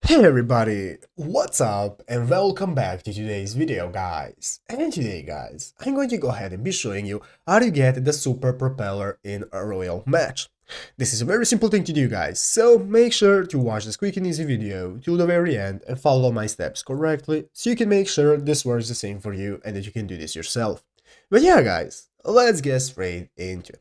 Hey everybody, what's up and welcome back to today's video guys. And today guys, I'm going to go ahead and be showing you how to get the super propeller in a royal match. This is a very simple thing to do guys, so make sure to watch this quick and easy video till the very end and follow my steps correctly so you can make sure this works the same for you and that you can do this yourself. But yeah guys, let's get straight into it.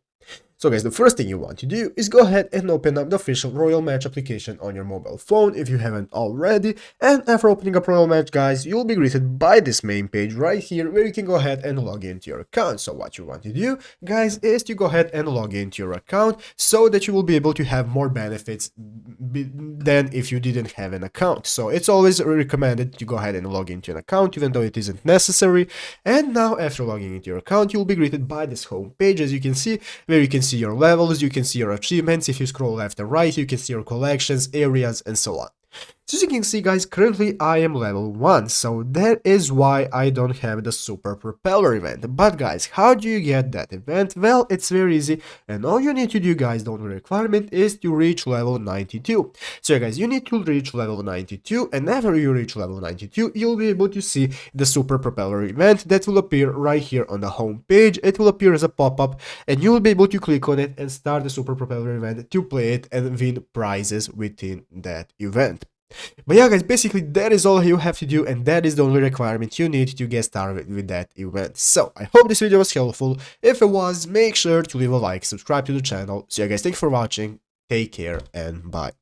So guys, the first thing you want to do is go ahead and open up the official Royal Match application on your mobile phone if you haven't already, and after opening up Royal Match guys, you'll be greeted by this main page right here where you can go ahead and log into your account. So what you want to do guys is to go ahead and log into your account so that you will be able to have more benefits than if you didn't have an account. So it's always recommended to go ahead and log into an account even though it isn't necessary. And now after logging into your account, you'll be greeted by this home page as you can see, where you can see your levels, you can see your achievements. If you scroll left and right, you can see your collections, areas, and so on. So as you can see guys, currently I am level 1, so that is why I don't have the super propeller event. But guys, how do you get that event? Well, it's very easy, and all you need to do guys, the only requirement is to reach level 92. So guys, you need to reach level 92, and after you reach level 92, you'll be able to see the super propeller event that will appear right here on the home page. It will appear as a pop-up, and you will be able to click on it and start the super propeller event to play it and win prizes within that event. But yeah guys, basically that is all you have to do, and that is the only requirement you need to get started with that event. So I hope this video was helpful. If it was, make sure to leave a like, subscribe to the channel. So yeah guys, thank you for watching, take care and bye.